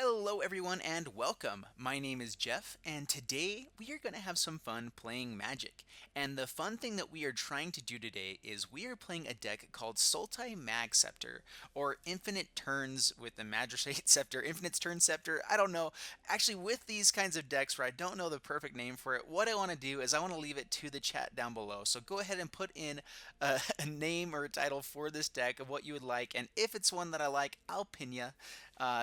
Hello everyone and welcome. My name is Jeff and today we are going to have some fun playing Magic. And the fun thing that we are trying to do today is we are playing a deck called Sultai Mag Scepter or Infinite Turns with the Magistrate Scepter, Infinite Turn Scepter, I don't know. Actually with these kinds of decks where I don't know the perfect name for it, what I want to do is I want to leave it to the chat down below. So go ahead and put in a name or a title for this deck of what you would like, and if it's one that I like, I'll pin you.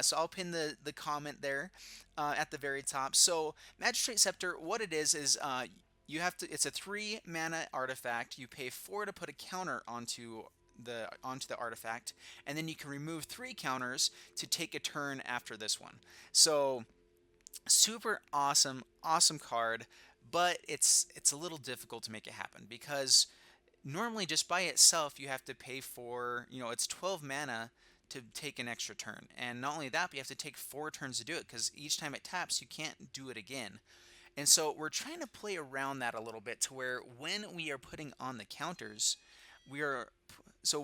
So I'll pin the comment there at the very top. So Magistrate Scepter, what it is you have to. It's a 3 mana artifact. You pay 4 to put a counter onto the artifact, and then you can remove 3 counters to take a turn after this one. So super awesome card, but it's a little difficult to make it happen because normally just by itself you have to pay for, it's 12 mana to take an extra turn. And not only that, but you have to take 4 turns to do it because each time it taps, you can't do it again. And so we're trying to play around that a little bit to where when we are putting on the counters, we are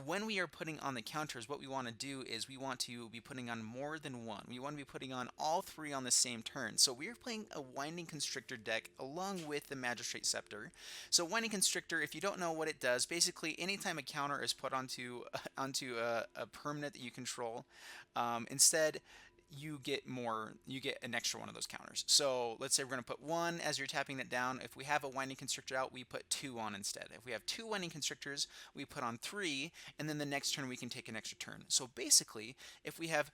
when we are putting on the counters, what we want to do is we want to be putting on more than one. We want to be putting on all 3 on the same turn. So we are playing a Winding Constrictor deck along with the Magistrate Scepter. So Winding Constrictor, if you don't know what it does, basically anytime a counter is put onto a permanent that you control, instead you get an extra one of those counters. So let's say we're going to put 1 as you're tapping it down. If we have a Winding Constrictor out, we put 2 on instead. If we have 2 Winding Constrictors, we put on 3, and then the next turn we can take an extra turn. So basically, if we have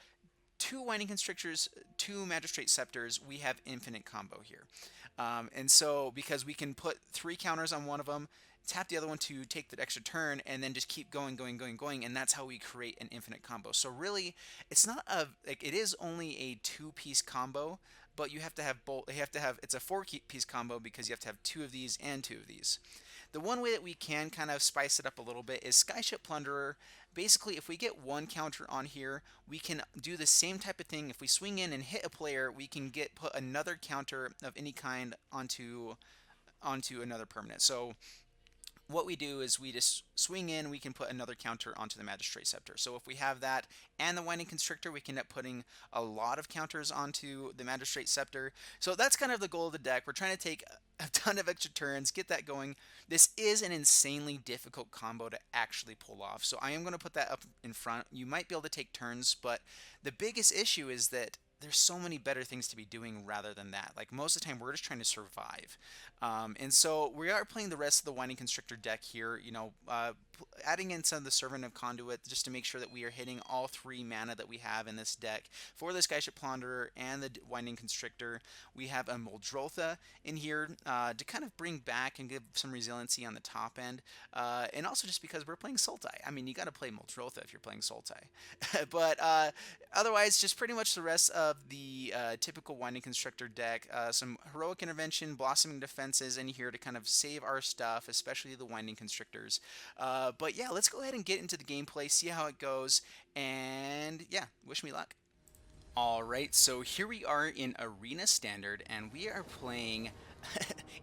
2 Winding Constrictors, 2 Magistrate Scepters, we have infinite combo here. And so because we can put 3 counters on one of them, tap the other one to take that extra turn, and then just keep going, and that's how we create an infinite combo. So really, it's not it is only a 2-piece combo, but you have to have both. It's a 4-piece combo because you have to have 2 of these and 2 of these. The one way that we can kind of spice it up a little bit is Skyship Plunderer. Basically, if we get 1 counter on here, we can do the same type of thing. If we swing in and hit a player, we can put another counter of any kind onto another permanent. So what we do is we just swing in, we can put another counter onto the Magistrate Scepter. So if we have that and the Winding Constrictor, we can end up putting a lot of counters onto the Magistrate Scepter. So that's kind of the goal of the deck. We're trying to take a ton of extra turns, get that going. This is an insanely difficult combo to actually pull off. So I am going to put that up in front. You might be able to take turns, but the biggest issue is that there's so many better things to be doing rather than that. Like most of the time, we're just trying to survive. And so we are playing the rest of the Winding Constrictor deck here, adding in some of the Servant of Conduit just to make sure that we are hitting all 3 mana that we have in this deck. For the Skyship Plunderer and the Winding Constrictor, we have a Muldrotha in here to kind of bring back and give some resiliency on the top end. And also just because we're playing Sultai. I mean, you got to play Muldrotha if you're playing Sultai. But otherwise, just pretty much the rest of the typical Winding Constrictor deck. Some Heroic Intervention, Blossoming Defenses in here to kind of save our stuff, especially the Winding Constrictors. But yeah, let's go ahead and get into the gameplay, see how it goes, and yeah, wish me luck. Alright, so here we are in Arena Standard, and we are playing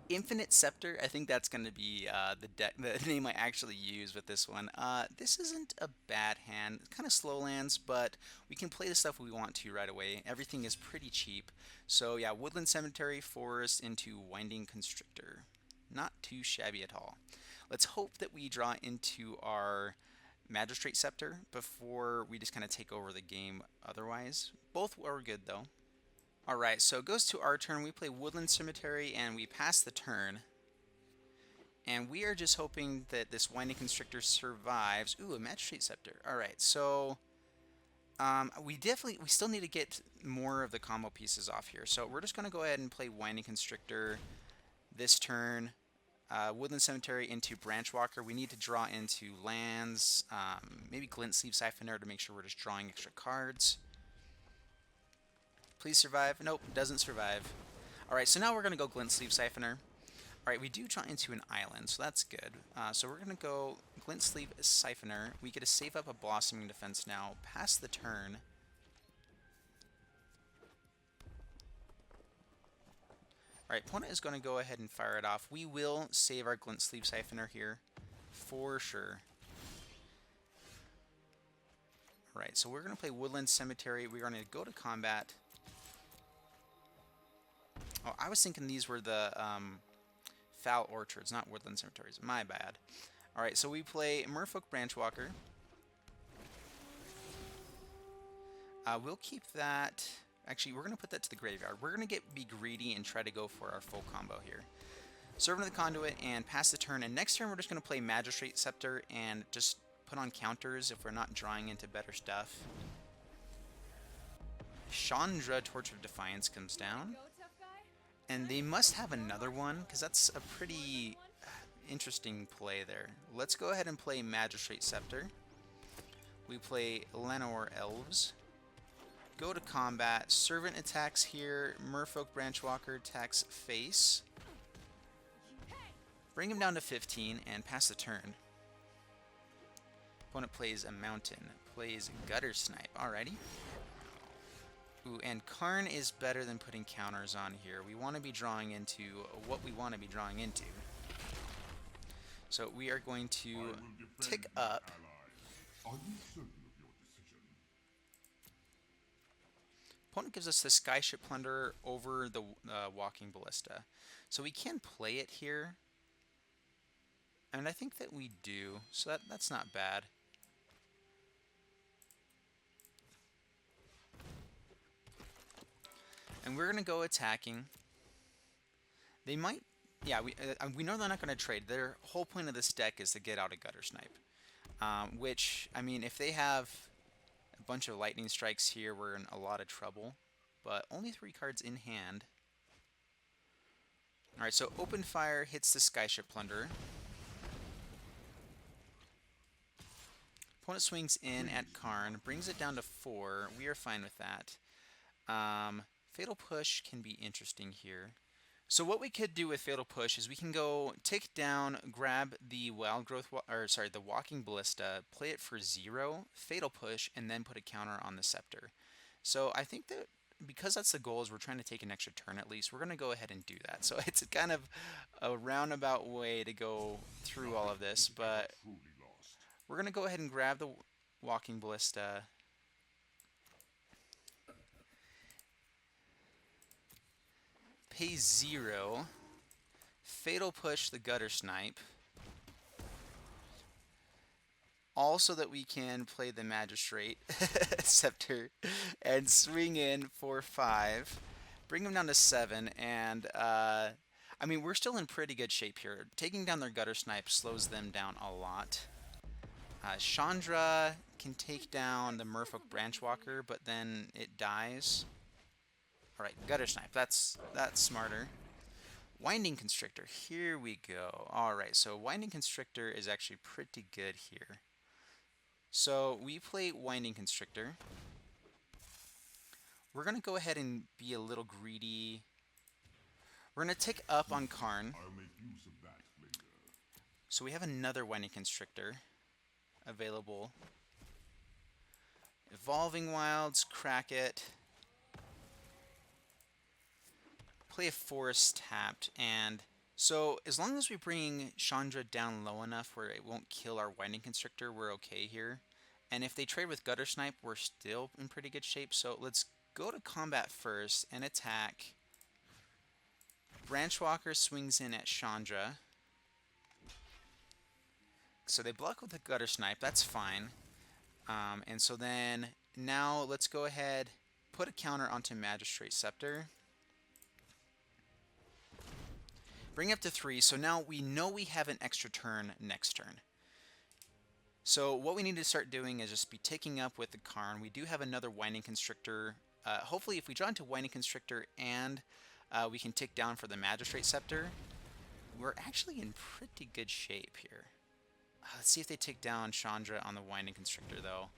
Infinite Scepter. I think that's going to be the name I actually use with this one. This isn't a bad hand. It's kind of slow lands, but we can play the stuff we want to right away. Everything is pretty cheap. So yeah, Woodland Cemetery, Forest into Winding Constrictor. Not too shabby at all. Let's hope that we draw into our Magistrate Scepter before we just kind of take over the game otherwise. Both are good though. Alright, so it goes to our turn. We play Woodland Cemetery and we pass the turn. And we are just hoping that this Winding Constrictor survives. Ooh, a Magistrate Scepter. Alright, so we still need to get more of the combo pieces off here. So we're just going to go ahead and play Winding Constrictor this turn. Woodland Cemetery into Branchwalker. We need to draw into lands, maybe Glint-Sleeve Siphoner to make sure we're just drawing extra cards. Please survive. Nope, doesn't survive. Alright, so now we're going to go Glint-Sleeve Siphoner. Alright, we do draw into an island, so that's good. So we're going to go Glint-Sleeve Siphoner. We get to save up a Blossoming Defense now, pass the turn. Alright, opponent is going to go ahead and fire it off. We will save our Glint-Sleeve Siphoner here, for sure. Alright, so we're going to play Woodland Cemetery. We're going to go to combat. Oh, I was thinking these were the Foul Orchards, not Woodland Cemeteries. My bad. Alright, so we play Merfolk Branchwalker. We'll keep that... Actually, we're going to put that to the graveyard. We're going to be greedy and try to go for our full combo here. Servant of the Conduit and pass the turn. And next turn, we're just going to play Magistrate, Scepter, and just put on counters if we're not drawing into better stuff. Chandra, Torch of Defiance, comes down. And they must have another one, because that's a pretty interesting play there. Let's go ahead and play Magistrate Scepter. We play Llanowar Elves. Go to combat. Servant attacks here. Merfolk Branchwalker attacks face. Bring him down to 15 and pass the turn. Opponent plays a mountain. Plays Gutter Snipe. Alrighty. Ooh, and Karn is better than putting counters on here. We want to be drawing into what we want to be drawing into. So we are going to tick up. Opponent gives us the Skyship Plunderer over the Walking Ballista. So we can play it here. And I think that we do. So that's not bad. And we're going to go attacking. They might... Yeah, we know they're not going to trade. Their whole point of this deck is to get out a Gutter Snipe. Which, I mean, if they have a bunch of Lightning Strikes here, we're in a lot of trouble. But only 3 cards in hand. Alright, so Open Fire hits the Skyship Plunderer. Opponent swings in at Karn, brings it down to 4. We are fine with that. Fatal Push can be interesting here. So what we could do with Fatal Push is we can go tick down, grab the the Walking Ballista, play it for 0, Fatal Push, and then put a counter on the Scepter. So I think that because that's the goal, is we're trying to take an extra turn at least, we're going to go ahead and do that. So it's kind of a roundabout way to go through all of this, but we're going to go ahead and grab the Walking Ballista. Pay 0, Fatal Push the Gutter Snipe, also that we can play the Magistrate Scepter and swing in for 5, bring them down to 7, and I mean, we're still in pretty good shape here. Taking down their Gutter Snipe slows them down a lot. Chandra can take down the Merfolk Branchwalker, but then it dies. Alright, Gutter Snipe, that's smarter. Winding Constrictor, here we go. Alright, so Winding Constrictor is actually pretty good here. So we play Winding Constrictor. We're going to go ahead and be a little greedy. We're going to tick up on Karn. So we have another Winding Constrictor available. Evolving Wilds, crack it. Play a Forest tapped, and so as long as we bring Chandra down low enough where it won't kill our Winding Constrictor, we're okay here. And if they trade with Gutter Snipe, we're still in pretty good shape. So let's go to combat first and attack. Branchwalker swings in at Chandra. So they block with the Gutter Snipe, that's fine. And so then now let's go ahead, put a counter onto Magistrate Scepter. Bring up to 3, so now we know we have an extra turn next turn. So what we need to start doing is just be taking up with the Karn. We do have another Winding Constrictor. Hopefully if we draw into Winding Constrictor and we can tick down for the Magistrate Scepter, we're actually in pretty good shape here. Let's see if they take down Chandra on the Winding Constrictor though.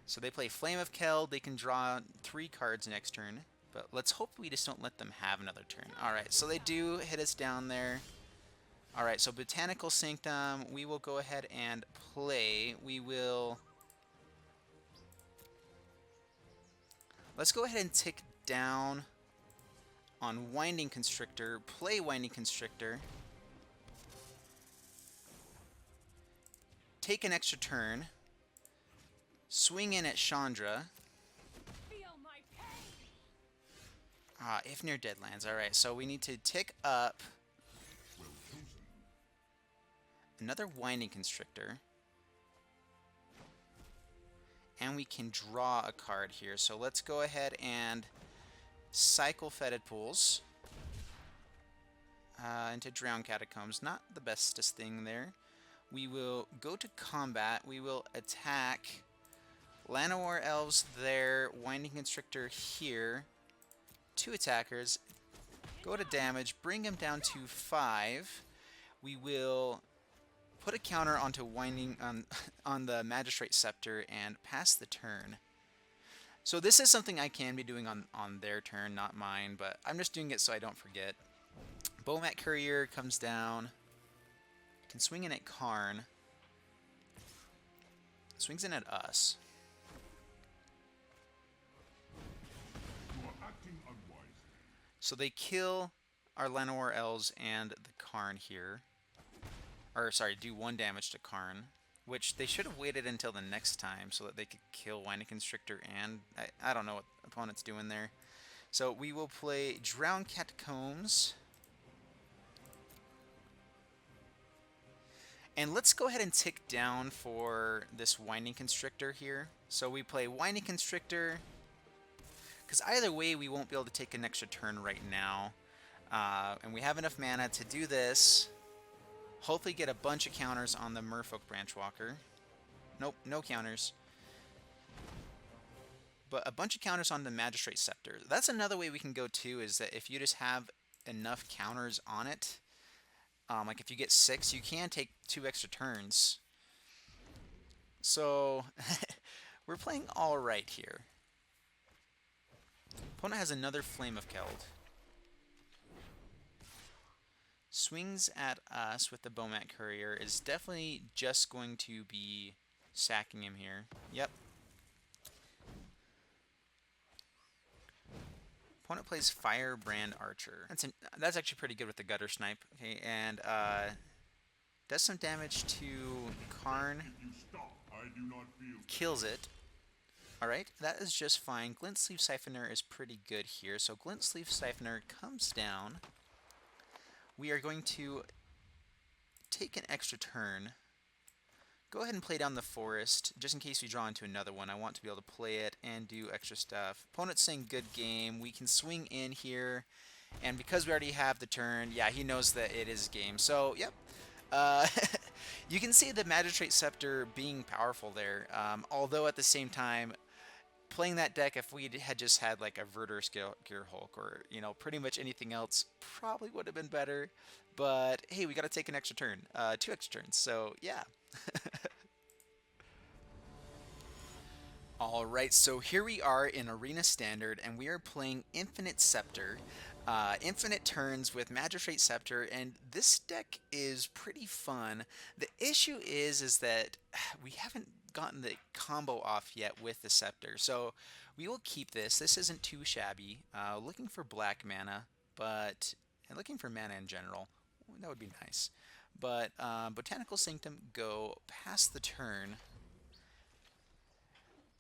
So they play Flame of Keld, they can draw 3 cards next turn. But let's hope we just don't let them have another turn. Alright, so they do hit us down there. Alright, so Botanical Sanctum, we will go ahead and play. Let's go ahead and tick down on Winding Constrictor. Play Winding Constrictor. Take an extra turn. Swing in at Chandra. Ifnir Deadlands. Alright, so we need to tick up another Winding Constrictor. And we can draw a card here. So let's go ahead and cycle Fetid Pools into Drowned Catacombs. Not the bestest thing there. We will go to combat. We will attack Llanowar Elves there, Winding Constrictor here. 2 attackers. Go to damage, bring him down to 5. We will put a counter onto Winding on the Magistrate Scepter and pass the turn. So this is something I can be doing on their turn, not mine, but I'm just doing it so I don't forget. Bowmat Courier comes down. Can swing in at Karn. Swings in at us. So they kill our Llanowar Elves and the Karn here. Or, sorry, do 1 damage to Karn. Which they should have waited until the next time so that they could kill Winding Constrictor and... I don't know what the opponent's doing there. So we will play Drowned Catacombs. And let's go ahead and tick down for this Winding Constrictor here. So we play Winding Constrictor, because either way we won't be able to take an extra turn right now. And we have enough mana to do this. Hopefully get a bunch of counters on the Merfolk Branchwalker. Nope, no counters. But a bunch of counters on the Magistrate Scepter. That's another way we can go too, is that if you just have enough counters on it, like if you get 6, you can take 2 extra turns. So, we're playing alright here. Opponent has another Flame of Keld. Swings at us with the Bowmat Courier is definitely just going to be sacking him here. Yep. Opponent plays Firebrand Archer. That's actually pretty good with the Gutter Snipe. Okay, and does some damage to Karn. Kills it. Alright, that is just fine. Glint-Sleeve Siphoner is pretty good here. So Glint-Sleeve Siphoner comes down. We are going to take an extra turn. Go ahead and play down the forest, just in case we draw into another one. I want to be able to play it and do extra stuff. Opponent's saying good game. We can swing in here, and because we already have the turn, yeah, he knows that it is game. So, yep. You can see the Magistrate Scepter being powerful there, although at the same time, playing that deck, if we had just had like a Verdurous Gearhulk or, you know, pretty much anything else, probably would have been better. But hey, we got to take an extra turn, 2 extra turns. So yeah. Alright, so here we are in Arena Standard, and we are playing Infinite Scepter. Infinite turns with Magistrate Scepter, and this deck is pretty fun. The issue is that we haven't gotten the combo off yet with the Scepter, so we will keep this. This isn't too shabby. Looking for black mana, and looking for mana in general. That would be nice. But Botanical Sanctum, go past the turn.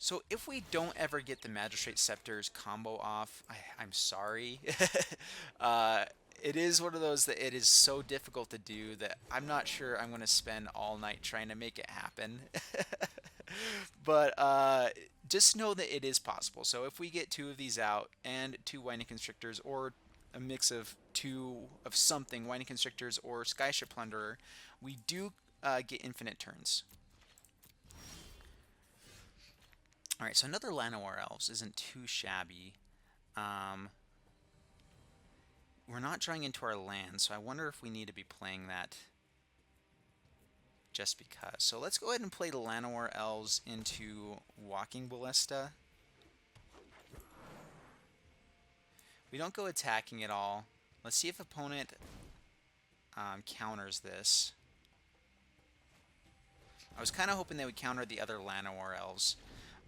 So if we don't ever get the Magistrate Scepter's combo off, I'm sorry. It is one of those that it is so difficult to do that I'm not sure I'm going to spend all night trying to make it happen. But just know that it is possible. So if we get 2 of these out and 2 Winding Constrictors, or a mix of 2 of something, Winding Constrictors or Skyship Plunderer, we do get infinite turns. Alright, so another Llanowar Elves isn't too shabby. We're not drawing into our land, so I wonder if we need to be playing that just because. So let's go ahead and play the Llanowar Elves into Walking Ballista. We don't go attacking at all. Let's see if opponent counters this. I was kind of hoping they would counter the other Llanowar Elves.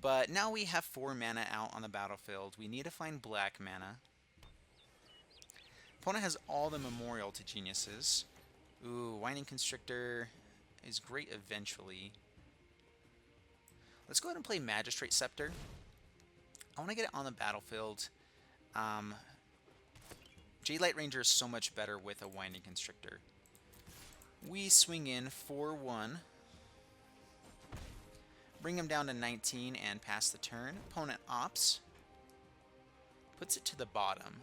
But now we have 4 mana out on the battlefield. We need to find black mana. Opponent has all the Memorial to Geniuses. Ooh, Winding Constrictor is great eventually. Let's go ahead and play Magistrate Scepter. I want to get it on the battlefield. Jadelight Ranger is so much better with a Winding Constrictor. We swing in 4-1. Bring him down to 19 and pass the turn. Opponent opts. Puts it to the bottom.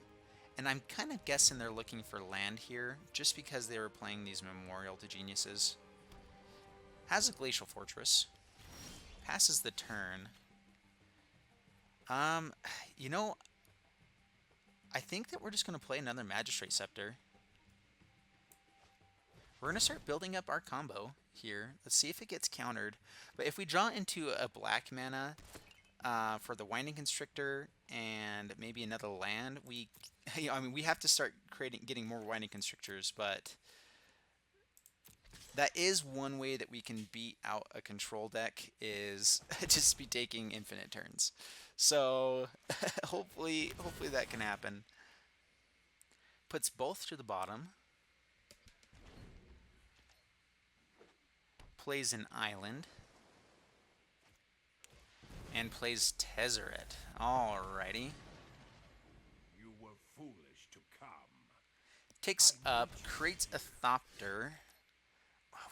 And I'm kind of guessing they're looking for land here, just because they were playing these Memorial to Geniuses. Has a Glacial Fortress. Passes the turn. You know, I think that we're just going to play another Magistrate Scepter. We're going to start building up our combo here. Let's see if it gets countered. But if we draw into a black mana for the Winding Constrictor and maybe another land, we have to start getting more Winding Constrictors, but that is one way that we can beat out a control deck, is just be taking infinite turns. So hopefully that can happen. Puts both to the bottom. Plays an island. And plays Tezzeret. Alrighty. You were foolish to come. Takes up, creates a Thopter.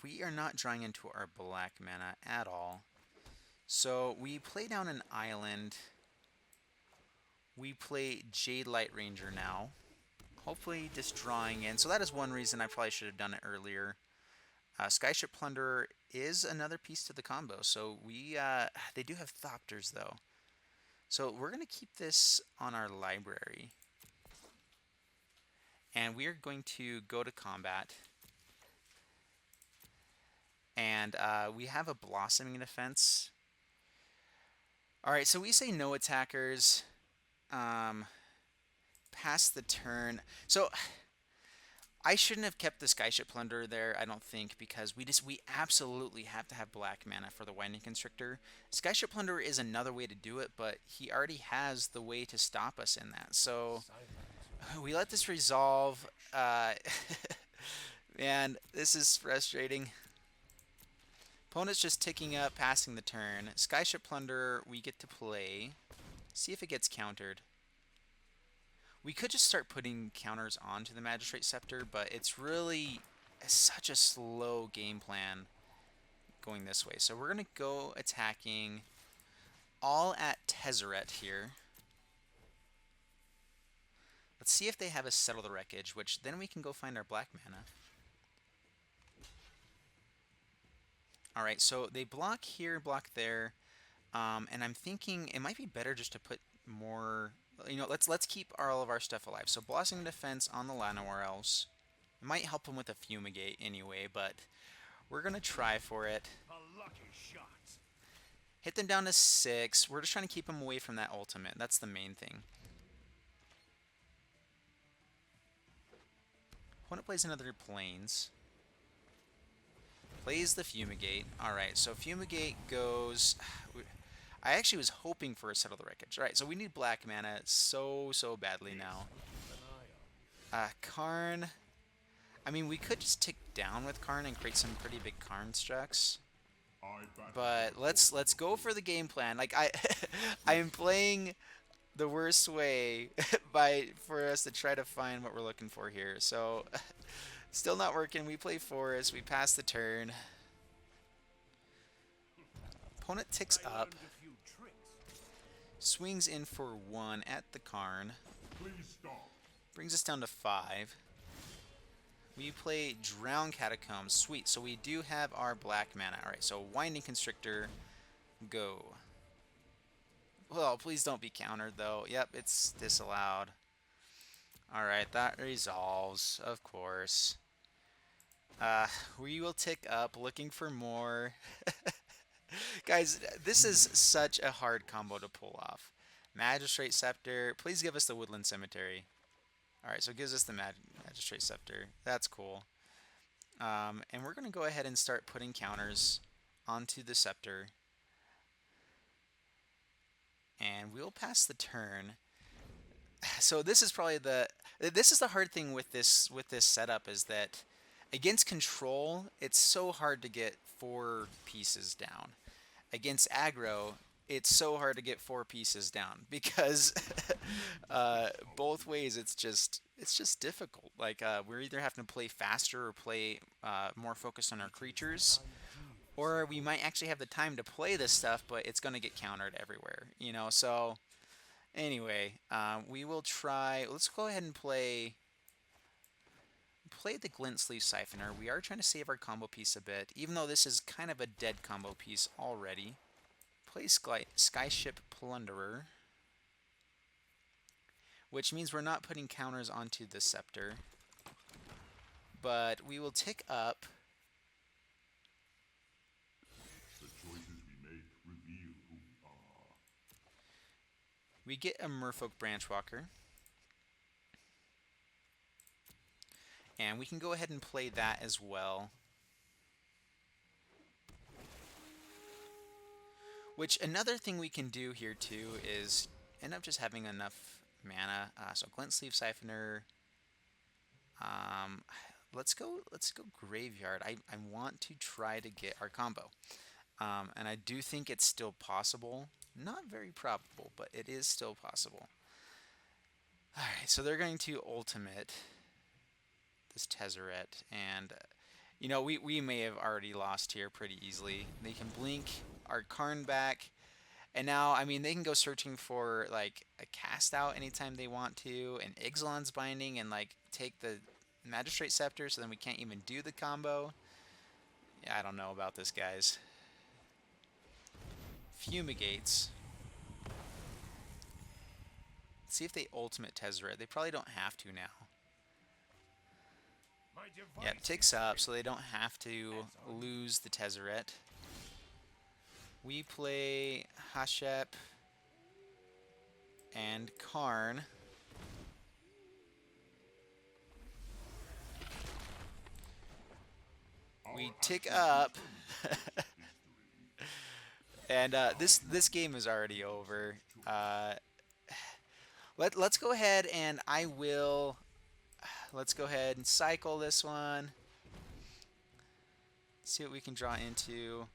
We are not drawing into our black mana at all. So we play down an island. We play Jadelight Ranger now. Hopefully just drawing in. So that is one reason I probably should have done it earlier. Skyship Plunderer is another piece to the combo. So they do have Thopters though. So we're going to keep this on our library. And we are going to go to combat. And we have a Blossoming Defense. Alright, so we say no attackers. Pass the turn. So I shouldn't have kept the Skyship Plunderer there, I don't think, because we absolutely have to have black mana for the Winding Constrictor. Skyship Plunderer is another way to do it, but he already has the way to stop us in that. So we let this resolve. Man, this is frustrating. Opponent's just ticking up, passing the turn. Skyship Plunderer, we get to play. See if it gets countered. We could just start putting counters onto the Magistrate Scepter, but it's really such a slow game plan going this way. So we're going to go attacking all at Tezzeret here. Let's see if they have a Settle the Wreckage, which then we can go find our black mana. Alright, so they block here, block there, and I'm thinking it might be better just to put more, let's keep all of our stuff alive. So Blossoming Defense on the Llanowar Elves. It might help them with a Fumigate anyway, but we're going to try for it. A lucky shot. Hit them down to 6. We're just trying to keep them away from that ultimate. That's the main thing. Opponent plays another Plains. Plays the Fumigate. Alright, so Fumigate goes... I actually was hoping for a Settle the Wreckage. Alright, so we need black mana so badly now. Karn... I mean, we could just tick down with Karn and create some pretty big Karn structs. But let's go for the game plan. Like, I am playing the worst way for us to try to find what we're looking for here. So... Still not working. We play Forest. We pass the turn. Opponent ticks up. Swings in for 1 at the Karn. Brings us down to 5. We play Drowned Catacomb. Sweet. So we do have our black mana. Alright, so Winding Constrictor. Go. Well, please don't be countered, though. Yep, it's disallowed. Alright, that resolves, of course. We will tick up, looking for more. Guys, this is such a hard combo to pull off. Magistrate Scepter. Please give us the Woodland Cemetery. Alright, so it gives us the Magistrate Scepter. That's cool. And we're going to go ahead and start putting counters onto the Scepter. And we'll pass the turn. So this is probably the hard thing with this setup, is that against control, it's so hard to get 4 pieces down. Against aggro, it's so hard to get 4 pieces down because both ways it's just difficult. Like we're either having to play faster or play more focused on our creatures, or we might actually have the time to play this stuff, but it's going to get countered everywhere, you know. So anyway, we will try. Let's go ahead and play the Glint-Sleeve Siphoner. We are trying to save our combo piece a bit, even though this is kind of a dead combo piece already. Play Skyship Plunderer, which means we're not putting counters onto the Scepter, but we will tick up. The choices we make reveal who we are. We get a Merfolk Branchwalker. And we can go ahead and play that as well. Which, another thing we can do here too is end up just having enough mana. So Glint-Sleeve Siphoner. Let's go Graveyard. I want to try to get our combo. And I do think it's still possible. Not very probable, but it is still possible. Alright, so they're going to ultimate this Tezzeret, and you know, we may have already lost here pretty easily. They can blink our Karn back, and now, I mean, they can go searching for like a cast out anytime they want to, and Ixalan's Binding, and like take the Magistrate Scepter, so then we can't even do the combo. Yeah, I don't know about this, guys. Fumigates. Let's see if they ultimate Tezzeret. They probably don't have to now. Yeah, it ticks up, so they don't have to lose the Tezzeret. We play Hashep and Karn. We tick up. And this game is already over. Let's go ahead and let's go ahead and cycle this one. See what we can draw into.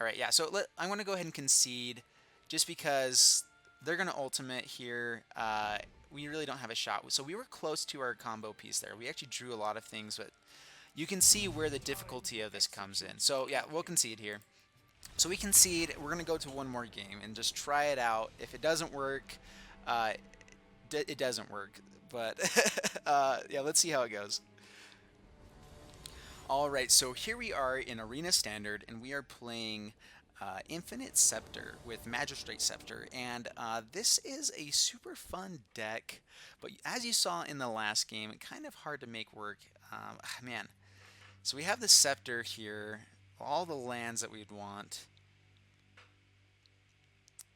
All right, yeah, so I'm going to go ahead and concede just because they're going to ultimate here. We really don't have a shot. So we were close to our combo piece there. We actually drew a lot of things, but you can see where the difficulty of this comes in. So yeah, we'll concede here. So we concede. We're going to go to one more game and just try it out. If it doesn't work, it doesn't work. But yeah, let's see how it goes. Alright, so here we are in Arena Standard, and we are playing Infinite Scepter with Magistrate Scepter. And this is a super fun deck, but as you saw in the last game, kind of hard to make work. Man, so we have the Scepter here, all the lands that we'd want.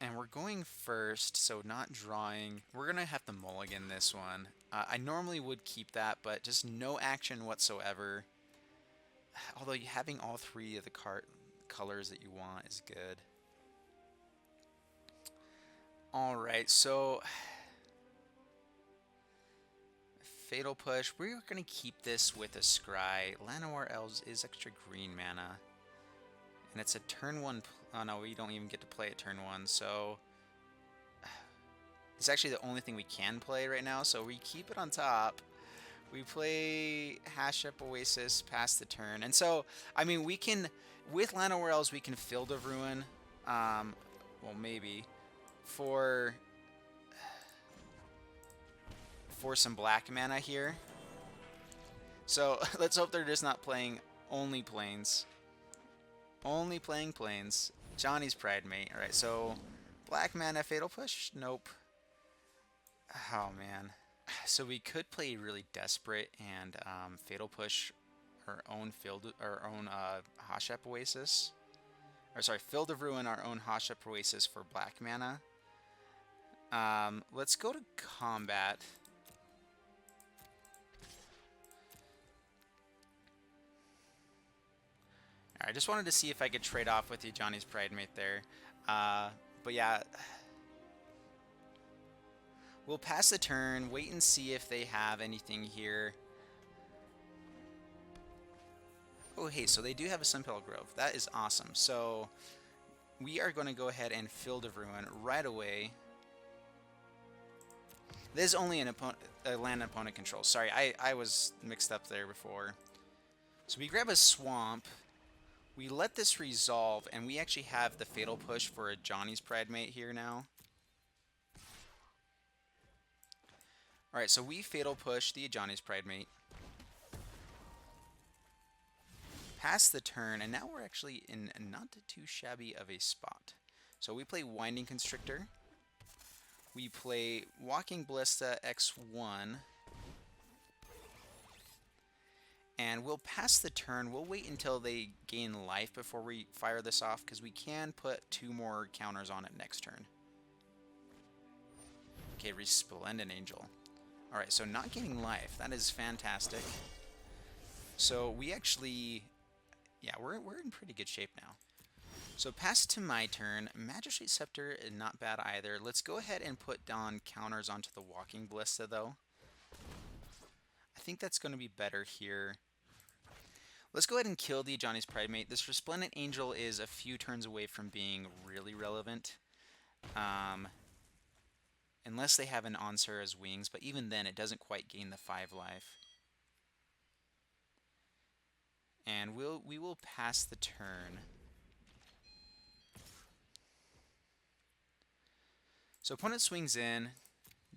And we're going first, so not drawing. We're going to have to mulligan this one. I normally would keep that, but just no action whatsoever. Although having all three of the colors that you want is good. Alright, so Fatal Push. We're going to keep this with a Scry. Llanowar Elves is extra green mana. And it's a turn 1. Oh no, we don't even get to play it turn 1, so it's actually the only thing we can play right now, so we keep it on top. We play Hashep Oasis past the turn. And so, I mean, we can, with Llanowar Elves, we can Field of Ruin, well, maybe, for some black mana here. So, let's hope they're just not playing only plains. Only playing plains. Johnny's Pridemate. Alright, so black mana Fatal Push? Nope. Oh, man. So we could play really desperate and Fatal Push our own Hashep Oasis. Or sorry, Field of Ruin our own Hashep Oasis for black mana. Let's go to combat. I just wanted to see if I could trade off with you, Johnny's Pridemate there. But yeah, we'll pass the turn, wait and see if they have anything here. Oh, hey, so they do have a Sunpale Grove. That is awesome. So we are going to go ahead and Field of Ruin right away. This is only a land opponent control. Sorry, I was mixed up there before. So we grab a swamp. We let this resolve, and we actually have the Fatal Push for a Johnny's Pride Mate here now. Alright, so we Fatal Push the Johnny's Pride Mate. Pass the turn, and now we're actually in not too shabby of a spot. So we play Winding Constrictor. We play Walking Ballista X1. And we'll pass the turn. We'll wait until they gain life before we fire this off, because we can put 2 more counters on it next turn. Okay, Resplendent Angel. Alright, so not gaining life. That is fantastic. So we actually... yeah, we're in pretty good shape now. So pass to my turn. Magistrate Scepter, not bad either. Let's go ahead and put down counters onto the Walking Ballista, though. I think that's going to be better here. Let's go ahead and kill the Johnny's Pride Mate. This Resplendent Angel is a few turns away from being really relevant. Unless they have an Answer as wings, but even then it doesn't quite gain the 5 life. And we will pass the turn. So opponent swings in,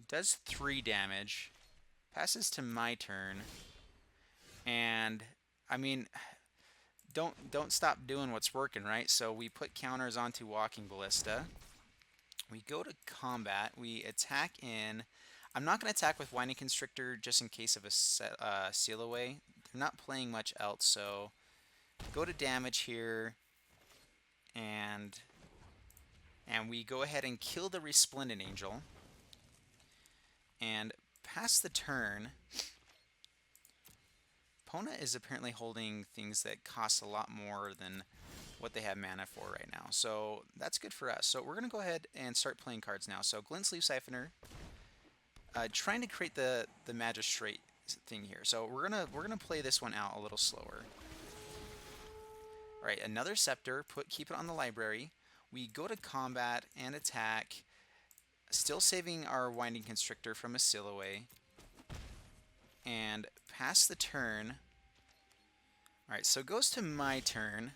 does 3 damage, passes to my turn, and I mean, don't stop doing what's working, right? So we put counters onto Walking Ballista. We go to combat. We attack in. I'm not going to attack with Winding Constrictor just in case of a seal away. They're not playing much else, so go to damage here, and we go ahead and kill the Resplendent Angel and pass the turn. Opponent is apparently holding things that cost a lot more than what they have mana for right now, so that's good for us. So we're going to go ahead and start playing cards now. So Glint-Sleeve Siphoner, trying to create the Magistrate thing here. So we're gonna play this one out a little slower. All right, another Scepter. Keep it on the library. We go to combat and attack, still saving our Winding Constrictor from a seal away, and pass the turn. Alright, so it goes to my turn.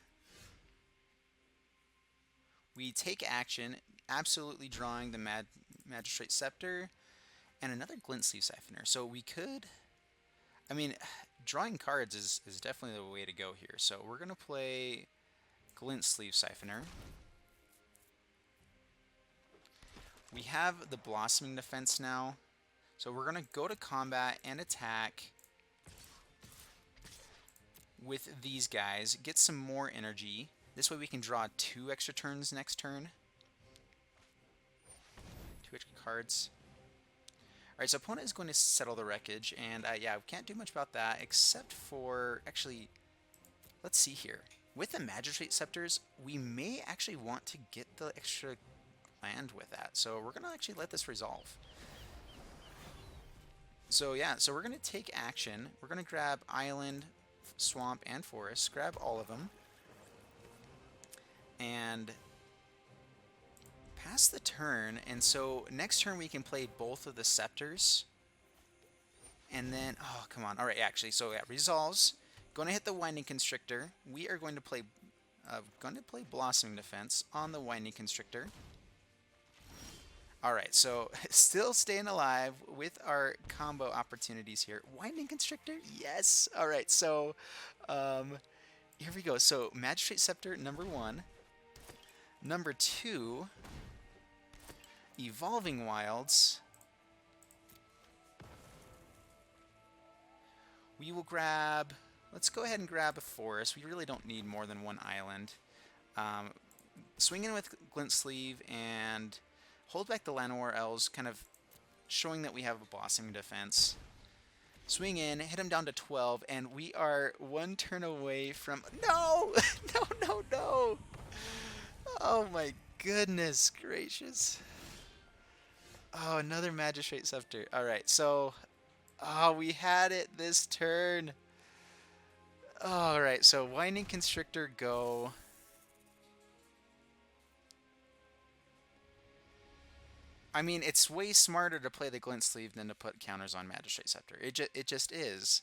We take action, absolutely drawing the Magistrate Scepter, and another Glint-Sleeve Siphoner. So we could... I mean, drawing cards is definitely the way to go here. So we're going to play Glint-Sleeve Siphoner. We have the Blossoming Defense now. So we're going to go to combat and attack with these guys, get some more energy. This way we can draw 2 extra turns next turn. 2 extra cards. Alright, so opponent is going to settle the wreckage, and yeah, we can't do much about that, except for, actually, let's see here. With the Magistrate Scepters, we may actually want to get the extra land with that, so we're going to actually let this resolve. So yeah, so we're going to take action. We're going to grab Island, Swamp, and Forest, grab all of them, and pass the turn. And so next turn we can play both of the Scepters, and then, oh come on, alright, actually, so yeah, resolves, going to hit the Winding Constrictor. We are going to play Blossoming Defense on the Winding Constrictor. Alright, so still staying alive with our combo opportunities here. Winding Constrictor, yes! Alright, so here we go. So Magistrate Scepter, number 1. Number 2, Evolving Wilds. We will grab, let's go ahead and grab a Forest. We really don't need more than 1 island. Swing in with Glint-Sleeve and hold back the Llanowar Elves, kind of showing that we have a Blossoming Defense. Swing in, hit him down to 12, and we are 1 turn away from... No! No! Oh my goodness gracious. Oh, another Magistrate Scepter. Alright, so... Oh, we had it this turn. Alright, so Winding Constrictor, go. I mean, it's way smarter to play the Glint Sleeve than to put counters on Magistrate Scepter. It just is.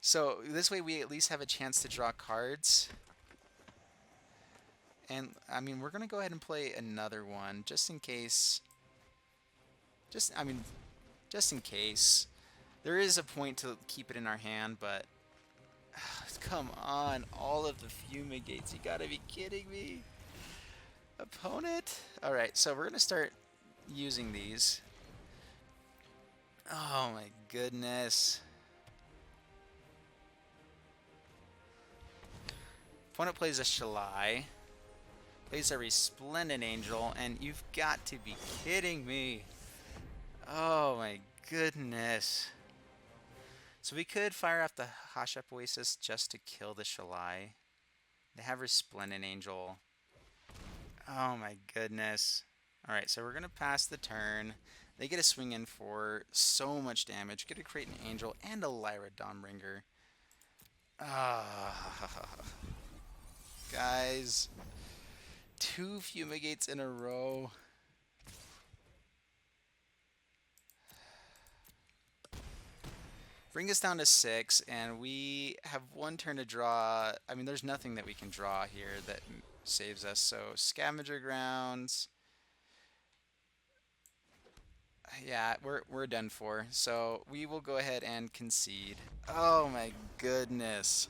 So this way we at least have a chance to draw cards. And I mean, we're gonna go ahead and play another one just in case. I mean, just in case. There is a point to keep it in our hand, but come on, all of the fumigates. You gotta be kidding me. Opponent? Alright, so we're gonna start using these. Oh my goodness. Opponent plays a Shalai. Plays a Resplendent Angel, and you've got to be kidding me. Oh my goodness. So we could fire off the Hashep Oasis just to kill the Shalai. They have Resplendent Angel. Oh my goodness. Alright, so we're going to pass the turn. They get a swing in for so much damage. Get to create an Angel and a Lyra Dawnbringer. Guys. 2 Fumigates in a row. Bring us down to 6, and we have 1 turn to draw. I mean, there's nothing that we can draw here that saves us. So, Scavenger Grounds. Yeah, we're done for. So, we will go ahead and concede. Oh my goodness.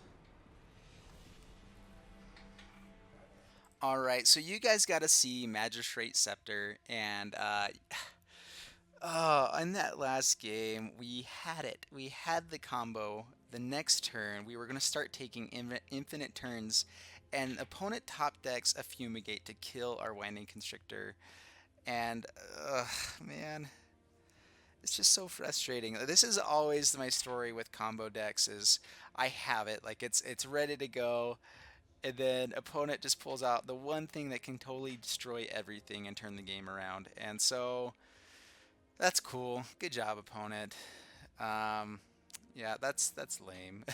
Alright, so you guys got to see Magistrate Scepter, and in that last game, we had it. We had the combo. The next turn, we were going to start taking infinite turns, and opponent top decks a Fumigate to kill our Winding Constrictor. And, man, it's just so frustrating. This is always my story with combo decks is I have it. Like, it's ready to go, and then opponent just pulls out the one thing that can totally destroy everything and turn the game around. And so that's cool. Good job, opponent. Yeah, that's lame.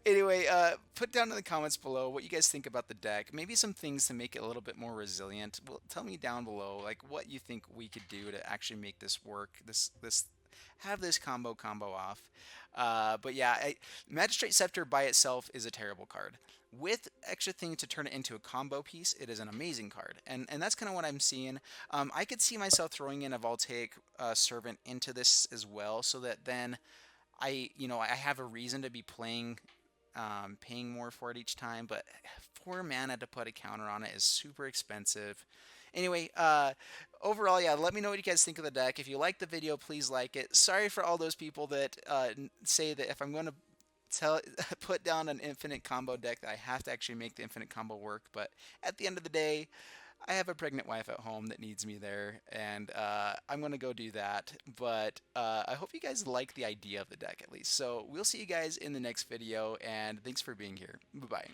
Anyway, put down in the comments below what you guys think about the deck. Maybe some things to make it a little bit more resilient. Well, tell me down below like what you think we could do to actually make this work. Have this combo off. But yeah, Magistrate Scepter by itself is a terrible card. With extra things to turn it into a combo piece, it is an amazing card. And that's kind of what I'm seeing. I could see myself throwing in a Voltaic Servant into this as well, so that then I have a reason to be playing, paying more for it each time. But 4 mana to put a counter on it is super expensive. Anyway, overall, yeah, let me know what you guys think of the deck. If you like the video, please like it. Sorry for all those people that say that if I'm going to put down an infinite combo deck, that I have to actually make the infinite combo work. But at the end of the day, I have a pregnant wife at home that needs me there, and I'm going to go do that. But I hope you guys like the idea of the deck at least. So we'll see you guys in the next video, and thanks for being here. Bye-bye.